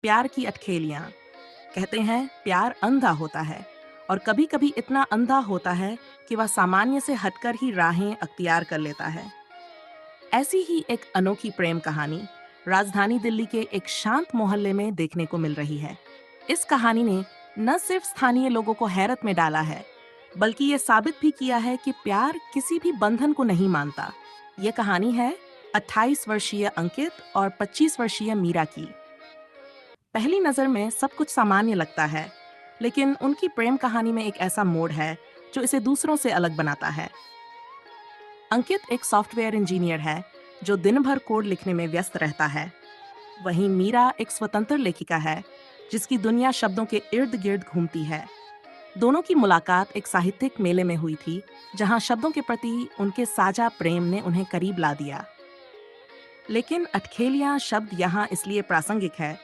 प्यार की अटखेलियां। कहते हैं प्यार अंधा होता है और कभी कभी इतना अंधा होता है कि वह सामान्य से हटकर ही राहें अख्तियार कर लेता है। ऐसी ही एक अनोखी प्रेम कहानी राजधानी दिल्ली के एक शांत मोहल्ले में देखने को मिल रही है। इस कहानी ने न सिर्फ स्थानीय लोगों को हैरत में डाला है, बल्कि ये साबित भी किया है कि प्यार किसी भी बंधन को नहीं मानता। ये कहानी है 28 वर्षीय अंकित और 25 वर्षीय मीरा की। पहली नजर में सब कुछ सामान्य लगता है, लेकिन उनकी प्रेम कहानी में एक ऐसा मोड़ है जो इसे दूसरों से अलग बनाता है। अंकित एक सॉफ्टवेयर इंजीनियर है जो दिन भर कोड लिखने में व्यस्त रहता है। वहीं मीरा एक स्वतंत्र लेखिका है जिसकी दुनिया शब्दों के इर्द गिर्द घूमती है। दोनों की मुलाकात एक साहित्यिक मेले में हुई थी, जहां शब्दों के प्रति उनके साझा प्रेम ने उन्हें करीब ला दिया। लेकिन अटखेलियां शब्द यहाँ इसलिए प्रासंगिक है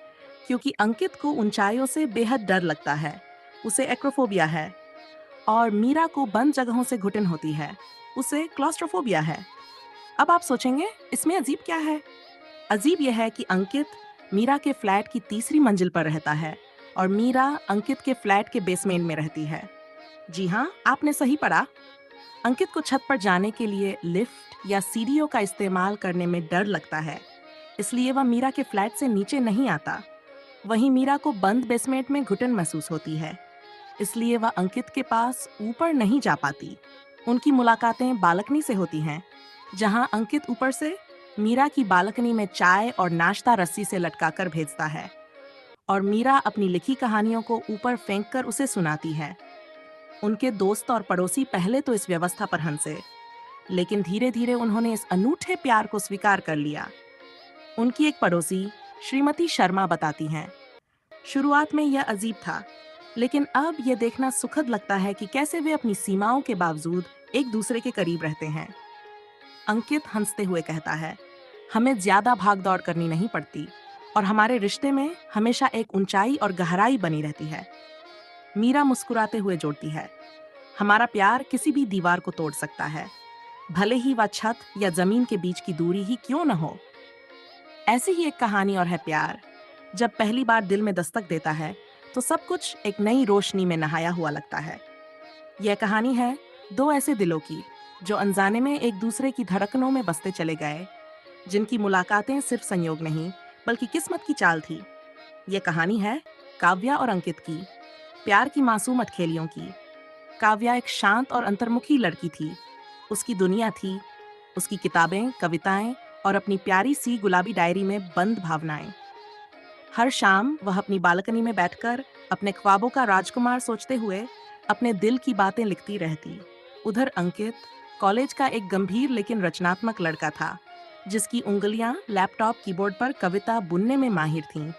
क्योंकि अंकित को ऊंचाइयों से बेहद डर लगता है। उसे एक्रोफोबिया है। और मीरा को बंद जगहों से घुटन होती है। उसे क्लॉस्ट्रोफोबिया है। अब आप सोचेंगे इसमें अजीब क्या है? अजीब यह है कि अंकित मीरा के फ्लैट की तीसरी मंजिल पर रहता है और मीरा अंकित के फ्लैट के बेसमेंट में रहती है। जी हाँ, आपने सही पढ़ा। अंकित को छत पर जाने के लिए लिफ्ट या सीढ़ियों का इस्तेमाल करने में डर लगता है, इसलिए वह मीरा के फ्लैट से नीचे नहीं आता। वहीं मीरा को बंद बेसमेंट में घुटन महसूस होती है, इसलिए वह अंकित के पास ऊपर नहीं जा पाती। उनकी मुलाकातें बालकनी से होती हैं, जहां अंकित ऊपर से मीरा की बालकनी में चाय और नाश्ता रस्सी से लटकाकर भेजता है और मीरा अपनी लिखी कहानियों को ऊपर फेंककर उसे सुनाती है। उनके दोस्त और पड़ोसी पहले तो इस व्यवस्था पर हंसे, लेकिन धीरे धीरे उन्होंने इस अनूठे प्यार को स्वीकार कर लिया। उनकी एक पड़ोसी श्रीमती शर्मा बताती हैं, शुरुआत में यह अजीब था, लेकिन अब यह देखना सुखद लगता है कि कैसे वे अपनी सीमाओं के बावजूद एक दूसरे के करीब रहते हैं। अंकित हंसते हुए कहता है, हमें ज्यादा भाग दौड़ करनी नहीं पड़ती और हमारे रिश्ते में हमेशा एक ऊंचाई और गहराई बनी रहती है। मीरा मुस्कुराते हुए जोड़ती है, हमारा प्यार किसी भी दीवार को तोड़ सकता है, भले ही वह छत या जमीन के बीच की दूरी ही क्यों न हो। ऐसी ही एक कहानी और है प्यार। जब पहली बार दिल में दस्तक देता है तो सब कुछ एक नई रोशनी में नहाया हुआ लगता है। यह कहानी है दो ऐसे दिलों की जो अनजाने में एक दूसरे की धड़कनों में बसते चले गए, जिनकी मुलाकातें सिर्फ संयोग नहीं बल्कि किस्मत की चाल थी। यह कहानी है काव्या और अंकित की, प्यार की मासूम अटखेलियों की। काव्या एक शांत और अंतर्मुखी लड़की थी। उसकी दुनिया थी, उसकी किताबें, कविताएं और अपनी प्यारी सी गुलाबी डायरी में बंद भावनाएं। हर शाम वह अपनी बालकनी में बैठकर अपने ख्वाबों का राजकुमार सोचते हुए अपने दिल की बातें लिखती रहती। उधर अंकित कॉलेज का एक गंभीर लेकिन रचनात्मक लड़का था, जिसकी उंगलियां लैपटॉप कीबोर्ड पर कविता बुनने में माहिर थीं।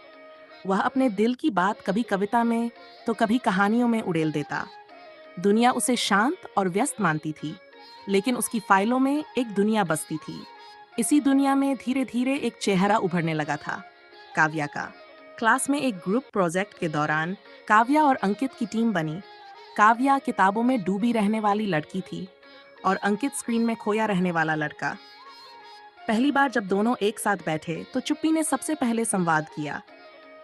वह अपने दिल की बात कभी कविता में तो कभी कहानियों में उड़ेल देता। दुनिया उसे शांत और व्यस्त मानती थी, लेकिन उसकी फाइलों में एक दुनिया बसती थी। इसी दुनिया में धीरे धीरे एक चेहरा उभरने लगा था, काव्या का। क्लास में एक ग्रुप प्रोजेक्ट के दौरान काव्या और अंकित की टीम बनी। काव्या किताबों में डूबी रहने वाली लड़की थी और अंकित स्क्रीन में खोया रहने वाला लड़का। पहली बार जब दोनों एक साथ बैठे तो चुप्पी ने सबसे पहले संवाद किया।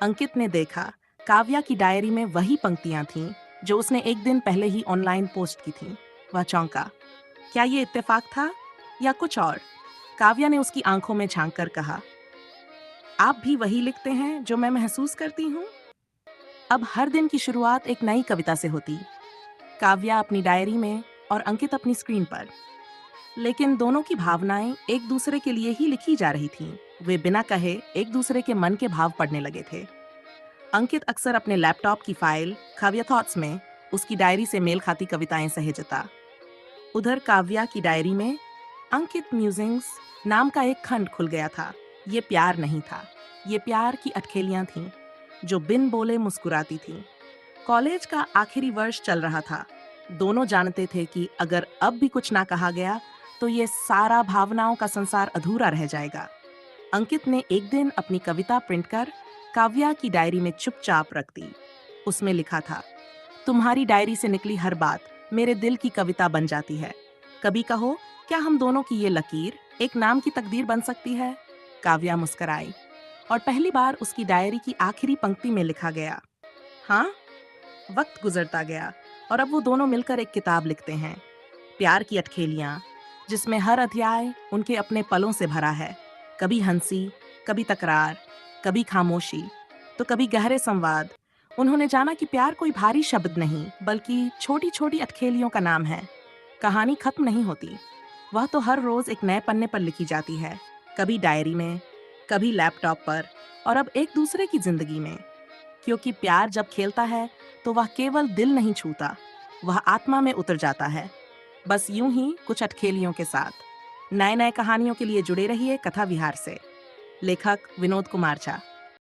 अंकित ने देखा काव्या की डायरी में वही पंक्तियां थीं जो उसने एक दिन पहले ही ऑनलाइन पोस्ट की थीं। वह चौंका। क्या ये इत्तेफाक था या कुछ और? काव्या ने उसकी आंखों में झांक कर कहा, आप भी वही लिखते हैं जो मैं महसूस करती हूँ। अब हर दिन की शुरुआत एक नई कविता से होती, काव्या अपनी डायरी में और अंकित अपनी स्क्रीन पर। लेकिन दोनों की भावनाएं एक दूसरे के लिए ही लिखी जा रही थीं। वे बिना कहे एक दूसरे के मन के भाव पढ़ने लगे थे। अंकित अक्सर अपने लैपटॉप की फाइल काव्या थॉट्स में उसकी डायरी से मेल खाती कविताएं सहेजता। उधर काव्या की डायरी में अंकित म्यूजिंग्स नाम का एक खंड खुल गया था। ये प्यार नहीं था, ये प्यार की अटखेलियां थीं जो बिन बोले मुस्कुराती थीं। कॉलेज का आखिरी वर्ष चल रहा था। दोनों जानते थे कि अगर अब भी कुछ ना कहा गया तो ये सारा भावनाओं का संसार अधूरा रह जाएगा। अंकित ने एक दिन अपनी कविता प्रिंट कर काव्या की डायरी में चुपचाप रख दी। उसमें लिखा था, तुम्हारी डायरी से निकली हर बात मेरे दिल की कविता बन जाती है। कभी कहो, क्या हम दोनों की ये लकीर एक नाम की तकदीर बन सकती है? काव्या मुस्कराई और पहली बार उसकी डायरी की आखिरी पंक्ति में लिखा गया। हाँ, वक्त गुजरता गया और अब वो दोनों मिलकर एक किताब लिखते हैं, प्यार की अटखेलियाँ, जिसमें हर अध्याय उनके अपने पलों से भरा है। कभी हंसी, कभी तकरार, कभी खामोशी, तो कभी गहरे संवाद। उन्होंने जाना कि प्यार कोई भारी शब्द नहीं, बल्कि छोटी-छोटी अटखेलियों का नाम है। कहानी खत्म नहीं होती, वह तो हर रोज एक नए पन्ने पर लिखी जाती है, कभी डायरी में, कभी लैपटॉप पर, और अब एक दूसरे की जिंदगी में। क्योंकि प्यार जब खेलता है तो वह केवल दिल नहीं छूता, वह आत्मा में उतर जाता है। बस यूं ही कुछ अटखेलियों के साथ। नए नए कहानियों के लिए जुड़े रहिए कथा विहार से। लेखक विनोद कुमार झा।